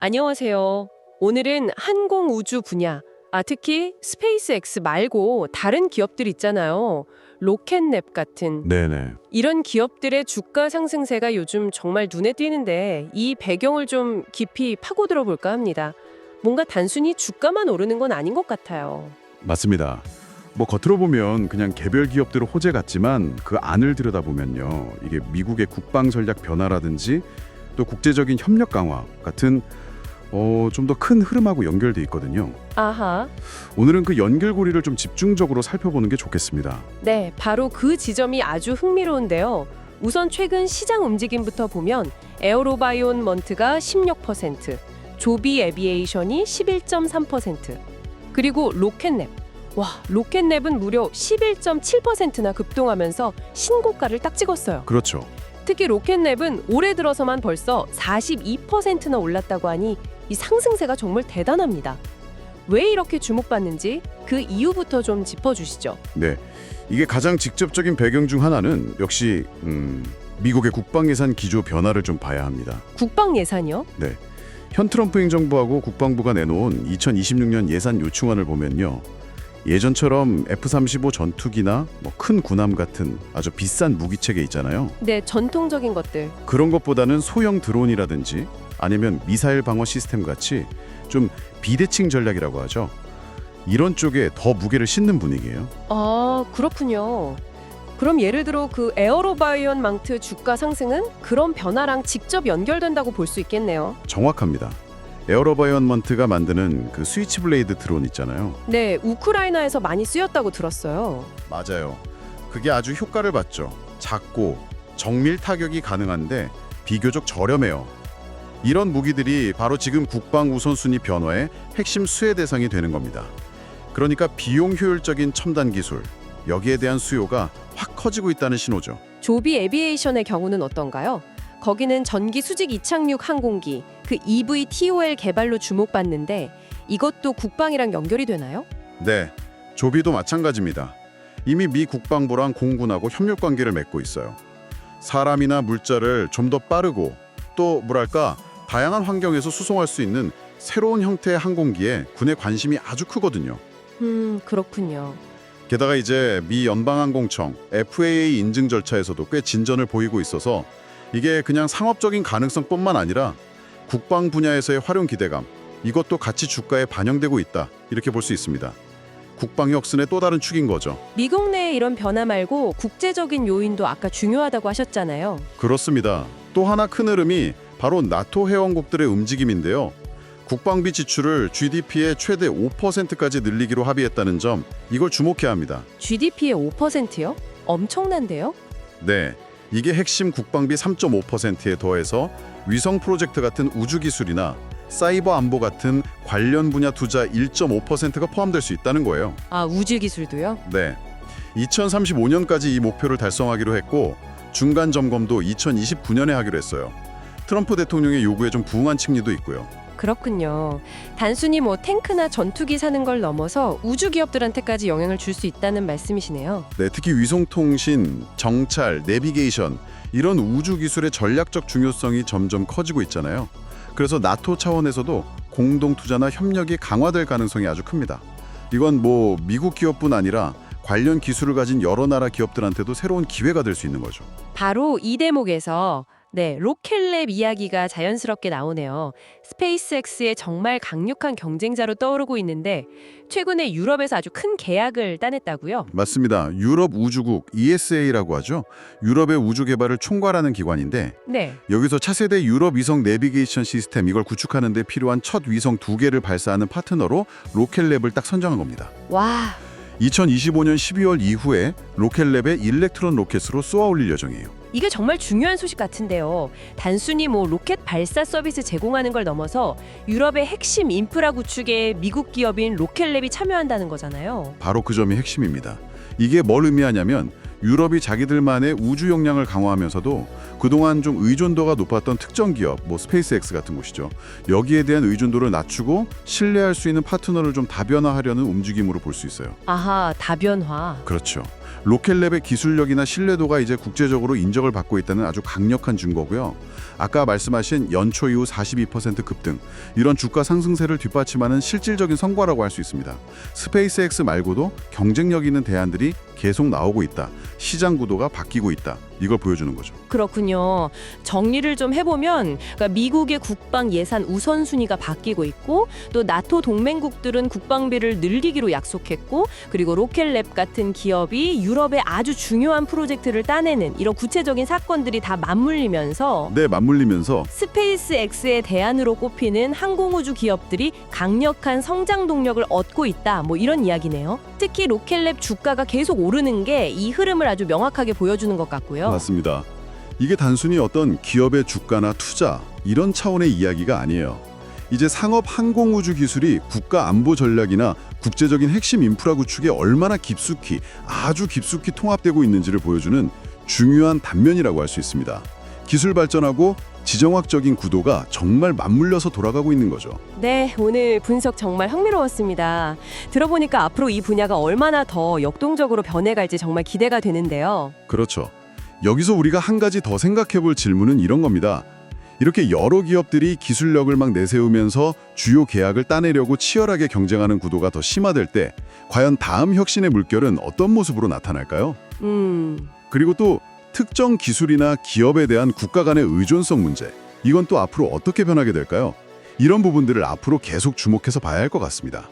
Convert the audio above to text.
안녕하세요. 오늘은 항공우주 분야, 특히 스페이스X 말고 다른 기업들 있잖아요. 로켓랩 같은 네네. 이런 기업들의 주가 상승세가 요즘 정말 눈에 띄는데 이 배경을 좀 깊이 파고들어 볼까 합니다. 뭔가 단순히 주가만 오르는 건 아닌 것 같아요. 맞습니다. 뭐 겉으로 보면 그냥 개별 기업들 호재 같지만 그 안을 들여다보면요. 이게 미국의 국방 전략 변화라든지 또 국제적인 협력 강화 같은 좀 더 큰 흐름하고 연결돼 있거든요. 아하, 오늘은 그 연결고리를 좀 집중적으로 살펴보는 게 좋겠습니다. 네, 바로 그 지점이 아주 흥미로운데요. 우선 최근 시장 움직임부터 보면 에어로바이온먼트가 16%, 조비 에비에이션이 11.3%, 그리고 로켓랩. 와, 로켓랩은 무려 11.7%나 급등하면서 신고가를 딱 찍었어요. 그렇죠. 특히 로켓랩은 올해 들어서만 벌써 42%나 올랐다고 하니 이 상승세가 정말 대단합니다. 왜 이렇게 주목받는지 그 이유부터 좀 짚어주시죠. 네. 이게 가장 직접적인 배경 중 하나는 역시 미국의 국방 예산 기조 변화를 좀 봐야 합니다. 국방 예산이요? 네. 현 트럼프 행정부하고 국방부가 내놓은 2026년 예산 요충안을 보면요. 예전처럼 F-35 전투기나 큰 군함 같은 아주 비싼 무기체계 있잖아요. 네, 전통적인 것들. 그런 것보다는 소형 드론이라든지 아니면 미사일 방어 시스템 같이 좀 비대칭 전략이라고 하죠. 이런 쪽에 더 무게를 싣는 분위기예요. 아, 그렇군요. 그럼 예를 들어 그 에어로바이온망트 주가 상승은 그런 변화랑 직접 연결된다고 볼 수 있겠네요. 정확합니다. 에어로바이언먼트가 만드는 그 스위치블레이드 드론 있잖아요. 네, 우크라이나에서 많이 쓰였다고 들었어요. 맞아요. 그게 아주 효과를 봤죠. 작고 정밀 타격이 가능한데 비교적 저렴해요. 이런 무기들이 바로 지금 국방 우선순위 변화의 핵심 수혜 대상이 되는 겁니다. 그러니까 비용 효율적인 첨단 기술, 여기에 대한 수요가 확 커지고 있다는 신호죠. 조비 에비에이션의 경우는 어떤가요? 거기는 전기 수직 이착륙 항공기, 그 EVTOL 개발로 주목받는데 이것도 국방이랑 연결이 되나요? 네, 조비도 마찬가지입니다. 이미 미 국방부랑 공군하고 협력 관계를 맺고 있어요. 사람이나 물자를 좀 더 빠르고 또 뭐랄까 다양한 환경에서 수송할 수 있는 새로운 형태의 항공기에 군의 관심이 아주 크거든요. 그렇군요. 게다가 이제 미 연방항공청 FAA 인증 절차에서도 꽤 진전을 보이고 있어서 이게 그냥 상업적인 가능성뿐만 아니라 국방 분야에서의 활용 기대감, 이것도 같이 주가에 반영되고 있다, 이렇게 볼 수 있습니다. 국방 혁신의 또 다른 축인 거죠. 미국 내의 이런 변화 말고 국제적인 요인도 아까 중요하다고 하셨잖아요. 그렇습니다. 또 하나 큰 흐름이 바로 나토 회원국들의 움직임인데요. 국방비 지출을 GDP의 최대 5%까지 늘리기로 합의했다는 점, 이걸 주목해야 합니다. GDP의 5%요? 엄청난데요? 네, 이게 핵심 국방비 3.5%에 더해서 위성 프로젝트 같은 우주 기술이나 사이버 안보 같은 관련 분야 투자 1.5%가 포함될 수 있다는 거예요. 아, 우주 기술도요? 네, 2035년까지 이 목표를 달성하기로 했고 중간 점검도 2029년에 하기로 했어요. 트럼프 대통령의 요구에 좀 부응한 측면도 있고요. 그렇군요. 단순히 탱크나 전투기 사는 걸 넘어서 우주 기업들한테까지 영향을 줄 수 있다는 말씀이시네요. 네, 특히 위성통신, 정찰, 내비게이션 이런 우주 기술의 전략적 중요성이 점점 커지고 있잖아요. 그래서 나토 차원에서도 공동 투자나 협력이 강화될 가능성이 아주 큽니다. 이건 미국 기업뿐 아니라 관련 기술을 가진 여러 나라 기업들한테도 새로운 기회가 될 수 있는 거죠. 바로 이 대목에서 로켓랩 이야기가 자연스럽게 나오네요. 스페이스X의 정말 강력한 경쟁자로 떠오르고 있는데 최근에 유럽에서 아주 큰 계약을 따냈다고요? 맞습니다. 유럽 우주국 ESA라고 하죠. 유럽의 우주 개발을 총괄하는 기관인데 네. 여기서 차세대 유럽 위성 내비게이션 시스템 이걸 구축하는 데 필요한 첫 위성 2개를 발사하는 파트너로 로켓랩을 딱 선정한 겁니다. 와, 2025년 12월 이후에 로켓랩의 일렉트론 로켓으로 쏘아 올릴 예정이에요. 이게 정말 중요한 소식 같은데요. 단순히 로켓 발사 서비스 제공하는 걸 넘어서 유럽의 핵심 인프라 구축에 미국 기업인 로켓랩이 참여한다는 거잖아요. 바로 그 점이 핵심입니다. 이게 뭘 의미하냐면 유럽이 자기들만의 우주 역량을 강화하면서도 그동안 좀 의존도가 높았던 특정 기업, 스페이스X 같은 곳이죠. 여기에 대한 의존도를 낮추고 신뢰할 수 있는 파트너를 좀 다변화하려는 움직임으로 볼 수 있어요. 아하, 다변화. 그렇죠. 로켓랩의 기술력이나 신뢰도가 이제 국제적으로 인정을 받고 있다는 아주 강력한 증거고요. 아까 말씀하신 연초 이후 42% 급등, 이런 주가 상승세를 뒷받침하는 실질적인 성과라고 할 수 있습니다. 스페이스X 말고도 경쟁력 있는 대안들이 계속 나오고 있다. 시장 구도가 바뀌고 있다. 이걸 보여주는 거죠. 그렇군요. 정리를 좀 해보면 그러니까 미국의 국방 예산 우선순위가 바뀌고 있고 또 나토 동맹국들은 국방비를 늘리기로 약속했고 그리고 로켓랩 같은 기업이 유럽의 아주 중요한 프로젝트를 따내는 이런 구체적인 사건들이 다 맞물리면서 네, 맞물리면서 스페이스X의 대안으로 꼽히는 항공우주 기업들이 강력한 성장 동력을 얻고 있다. 이런 이야기네요. 특히 로켓랩 주가가 계속 오르는 게 이 흐름을 아주 명확하게 보여주는 것 같고요. 맞습니다. 이게 단순히 어떤 기업의 주가나 투자 이런 차원의 이야기가 아니에요. 이제 상업 항공우주 기술이 국가 안보 전략이나 국제적인 핵심 인프라 구축에 얼마나 아주 깊숙이 통합되고 있는지를 보여주는 중요한 단면이라고 할 수 있습니다. 기술 발전하고 지정학적인 구도가 정말 맞물려서 돌아가고 있는 거죠. 네, 오늘 분석 정말 흥미로웠습니다. 들어보니까 앞으로 이 분야가 얼마나 더 역동적으로 변해갈지 정말 기대가 되는데요. 그렇죠. 여기서 우리가 한 가지 더 생각해 볼 질문은 이런 겁니다. 이렇게 여러 기업들이 기술력을 막 내세우면서 주요 계약을 따내려고 치열하게 경쟁하는 구도가 더 심화될 때 과연 다음 혁신의 물결은 어떤 모습으로 나타날까요? 그리고 또 특정 기술이나 기업에 대한 국가 간의 의존성 문제, 이건 또 앞으로 어떻게 변하게 될까요? 이런 부분들을 앞으로 계속 주목해서 봐야 할 것 같습니다.